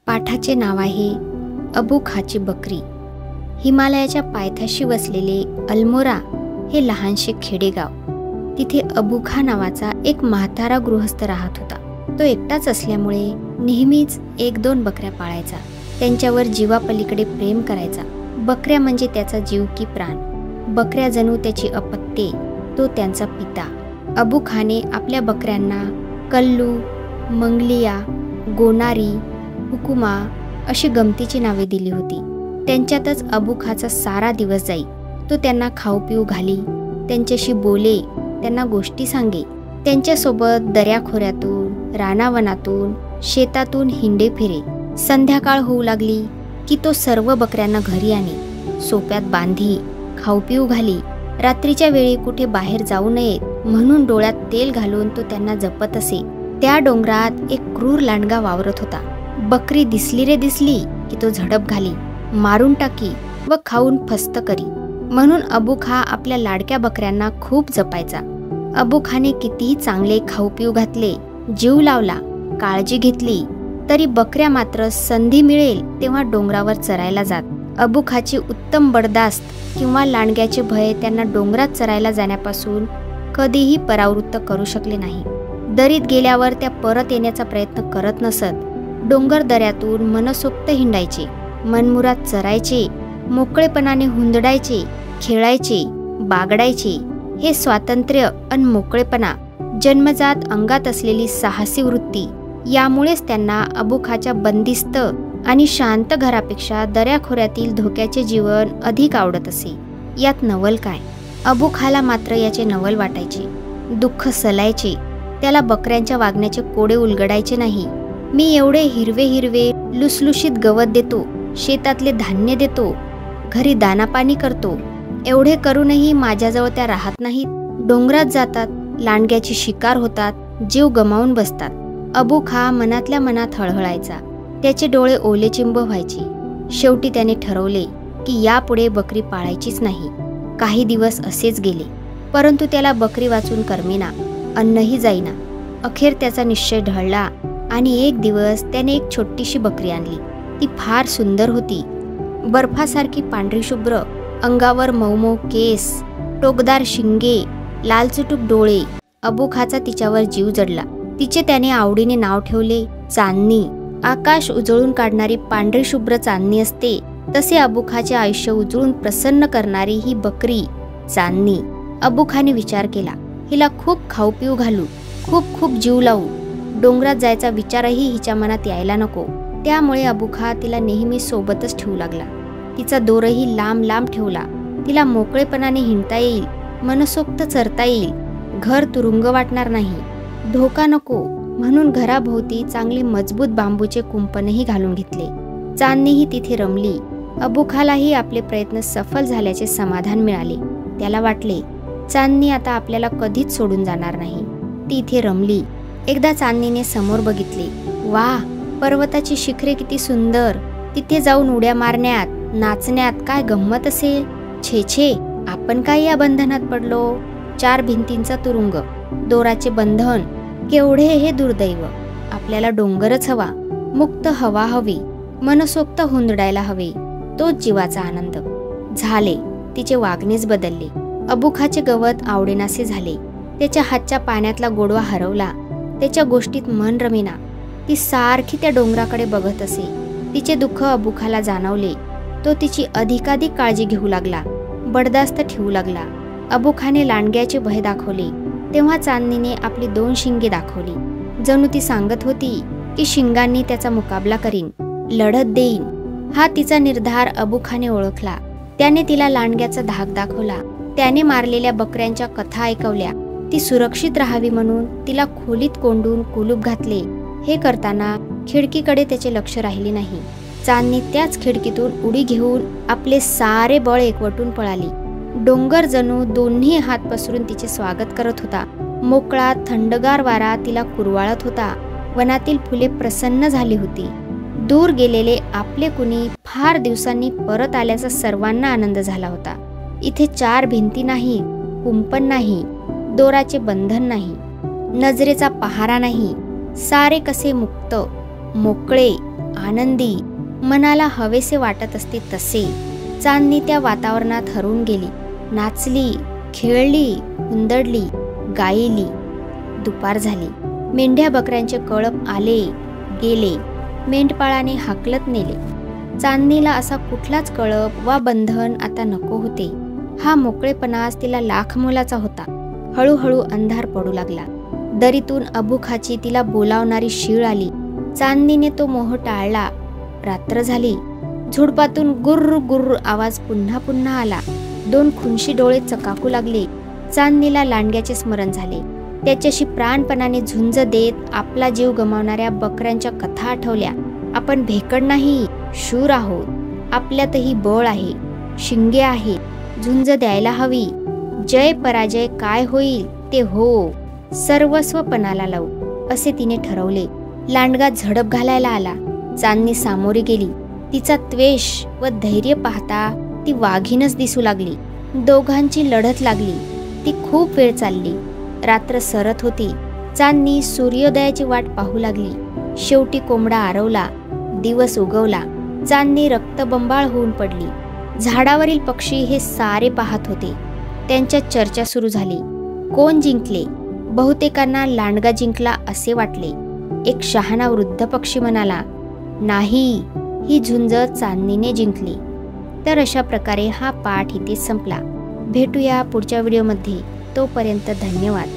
पाठाचे नाव आहे अबू खाची बकरी. हिमालयाच्या पायथ्याशी वसलेले अल्मोरा हे लहानशे खेडेगाव. तिथे अबू खा नावाचा एक म्हातारा गृहस्थ राहत होता. तो एकटाच असल्यामुळे नेहमीच 1-2 बकऱ्या पाळायचा. त्यांच्यावर जीवापलीकडे प्रेम करायचा. बकऱ्या म्हणजे त्याचा जीव की प्राण. बकऱ्या जणू त्याची अपत्ये, तो त्यांचा पिता. अबू खाने आपल्या बकऱ्यांना कल्लू, मंगलिया, गोनारी, हुकुमा अशी गमतीची नावे दिली होती. त्यांच्यातच अबू खाचा सारा दिवस जाई. तो त्यांना खाऊ पिऊ घाली, त्यांच्याशी बोले, त्यांना गोष्टी सांगे. त्यांच्यासोबत दऱ्याखोऱ्यातून, रानावनातून, शेतातून हिंडे फिरे. संध्याकाळ होऊ लागली की तो सर्व बकऱ्यांना घरी आणे, सोप्यात बांधी, खाऊ पिऊ घाली. रात्रीच्या वेळी कुठे बाहेर जाऊ नये म्हणून डोळ्यात तेल घालून तो त्यांना जपत असे. त्या डोंगरात एक क्रूर लांडगा वावरत होता. बकरी दिसली रे दिसली की तो झडप घाली, मारून टाकी व खाऊन फस्त करी. म्हणून अबू खा आपल्या लाडक्या बकऱ्यांना खूप जपायचा. अबू खाने कितीही चांगले खाऊ पिऊ घातले, जीव लावला, काळजी घेतली, तरी बकऱ्या मात्र संधी मिळेल तेव्हा डोंगरावर चरायला जात. अबू खाची उत्तम बडदास्त किंवा लांडग्याचे भय त्यांना डोंगरात चरायला जाण्यापासून कधीही परावृत्त करू शकले नाही. दरीत गेल्यावर त्या परत येण्याचा प्रयत्न करत नसत. डोंगर दऱ्यातून मनसोक्त हिंडायचे, मनमुराद चरायचे, मोकळेपणाने हुंदडायचे, खेळायचे, बागडायचे. हे स्वातंत्र्य अन मोकळेपणा, जन्मजात अंगात असलेली साहसी वृत्ती, यामुळेच त्यांना अबू खाच्या बंदिस्त आणि शांत घरापेक्षा दऱ्याखोऱ्यातील धोक्याचे जीवन अधिक आवडत असे. यात नवल काय? अबू खाला मात्र याचे नवल वाटायचे. दुःख सलायचे. त्याला बकऱ्यांच्या वागण्याचे कोडे उलगडायचे नाही. मी एवढे हिरवे हिरवे लुसलुशीत गवत देतो, शेतातले धान्य देतो, घरी दानापाणी करतो, एवढे करूनही माझ्याजवळ त्या राहत नाहीत. डोंगरात जातात, लांडग्याची शिकार होतात, जीव गमावून बसतात. अबू खा मनातल्या मनात हळहळायचा. त्याचे डोळे ओलेचिंब व्हायचे. शेवटी त्याने ठरवले की यापुढे बकरी पाळायचीच नाही. काही दिवस असेच गेले, परंतु त्याला बकरी वाचून करमेना, अन्नही जाईना. अखेर त्याचा निश्चय ढळला आणि एक दिवस त्याने एक छोटीशी बकरी आणली. ती फार सुंदर होती. बर्फासारखी पांढरी शुभ्र, अंगावर मऊमऊ केस, टोकदार शिंगे, लालचुटूक डोळे. अबू खाचा तिच्यावर जीव जडला. तिचे त्याने आवडीने नाव ठेवले चांदणी. आकाश उजळून काढणारी पांढरी शुभ्र चांदणी असते, तसे अबू खाचे आयुष्य उजळून प्रसन्न करणारी ही बकरी चांदणी. अबू खाने विचार केला, हिला खूप खाऊ पिऊ घालू, खूप खूप जीव लावू. डोंगरात जायचा विचारही हिच्या मनात यायला नको. त्यामुळे अबू खा तिला नेहमी सोबतच ठेवू लागला. तिचा दोरही लांब लांब ठेवला. तिला मोकळेपणाने हिंडता येईल, मनसोक्त चरता येईल, घर तुरुंग वाटणार नाही. धोका नको म्हणून घराभोवती चांगले मजबूत बांबूचे कुंपणही घालून घेतले. चांदणीही तिथे रमली. अबू खालाही आपले प्रयत्न सफल झाल्याचे समाधान मिळाले. त्याला वाटले चांदणी आता आपल्याला कधीच सोडून जाणार नाही. ती इथे रमली. एकदा चांदणीने समोर बघितले. वाह, पर्वताची शिखरे किती सुंदर. तिथे जाऊन उड्या मारण्यात, नाचण्यात काय गंमत असेल. छे छे, आपण काय या बंधनात पडलो. 4 भिंतींचा तुरुंग, दोराचे बंधन, केवढे हे दुर्दैव. आपल्याला डोंगरच हवा, मुक्त हवा हवी, मनसोक्त हुंदडायला हवे, तोच जीवाचा आनंद. झाले, तिचे वागणेच बदलले. अबू खाचे गवत आवडेनासे झाले. त्याच्या हातच्या पाण्यातला गोडवा हरवला. त्याच्या गोष्टीत मन रमेना. ती सारखी त्या डोंगराकडे बघत असे. तिचे दुःख अबू खाला जाणवले. तो तिची अधिकाधिक काळजी घेऊ लागला, बडदास्त ठेवू लागला. अबू खाने लांडग्याचे भय दाखवले, तेव्हा चांदणीने आपली 2 शिंगे दाखवली. जणू ती सांगत होती की शिंगांनी त्याचा मुकाबला करीन, लढत देईन. हा तिचा निर्धार अबू खाने ओळखला. त्याने तिला लांडग्याचा धाक दाखवला. त्याने मारलेल्या बकऱ्यांच्या कथा ऐकवल्या. ती सुरक्षित राहावी म्हणून तिला खोलीत कोंडून कुलूप घातले. हे करताना खिडकीकडे त्याचे लक्ष राहिले नाही. चांदणी त्याच खिडकीतून उडी घेऊन आपले सारे बळ एकवटून पळाली. डोंगर जणू दोन्ही हात पसरून तिचे स्वागत करत होता. मोकळा थंडगार वारा तिला कुरवाळत होता. वनातील फुले प्रसन्न झाली होती. दूर गेलेले आपले कुणी फार दिवसांनी परत आल्याचा सर्वांना आनंद झाला होता. इथे 4 भिंती नाही, कुंपण नाही, दोराचे बंधन नाही, नजरेचा पहारा नाही. सारे कसे मुक्त, मोकळे, आनंदी, मनाला हवेसे वाटत असते तसे चांदणी त्या वातावरणात हरवून गेली. नाचली, खेळली, हुंदडली, गायली. दुपार झाली. मेंढ्या बकऱ्यांचे कळप आले गेले. मेंढपाळाने हाकलत नेले. चांदणीला असा कुठलाच कळप वा बंधन आता नको होते. हा मोकळेपणाच तिला लाख मोलाचा होता. हळूहळू अंधार पडू लागला. दरीतून अबुखाची तिला बोलावणारी शीळ आली. चांदणीने तो मोह टाळला. रात्र झाली. झुडपातून गुर्र गुर्र आवाज पुन्हा पुन्हा आला. 2 खुनशी डोळे चकाकू लागले. चांदणीला लांडग्याचे स्मरण झाले. त्याच्याशी प्राणपणाने झुंज देत आपला जीव गमावणाऱ्या बकऱ्यांच्या कथा आठवल्या. आपण भेकड नाही, शूर आहोत. आपल्यातही बळ आहे, शिंगे आहे. झुंज द्यायला हवी. जय पराजय काय होईल ते हो, सर्वस्व पणाला लावू, असे तिने ठरवले. लांडगा झडप घालायला आला. चांदणी सामोरी गेली. तिचा त्वेष व धैर्य पाहता ती वाघीणच दिसू लागली. दोघांची लढत लागली. ती खूप वेळ चालली. रात्र सरत होती. चांदणी सूर्योदयाची वाट पाहू लागली. शेवटी कोंबडा आरवला. दिवस उगवला. चांदणी रक्तबंबाळ होऊन पडली. झाडावरील पक्षी हे सारे पाहत होते. त्यांच्या चर्चा सुरू झाली. कोण जिंकले? बहुतेकांना लांडगा जिंकला असे वाटले. एक शहाणा वृद्ध पक्षी म्हणाला, नाही, ही झुंज चांदणीने जिंकली. तर अशा प्रकारे हा पाठ इथे संपला. भेटूया पुढच्या व्हिडिओमध्ये. तोपर्यंत धन्यवाद.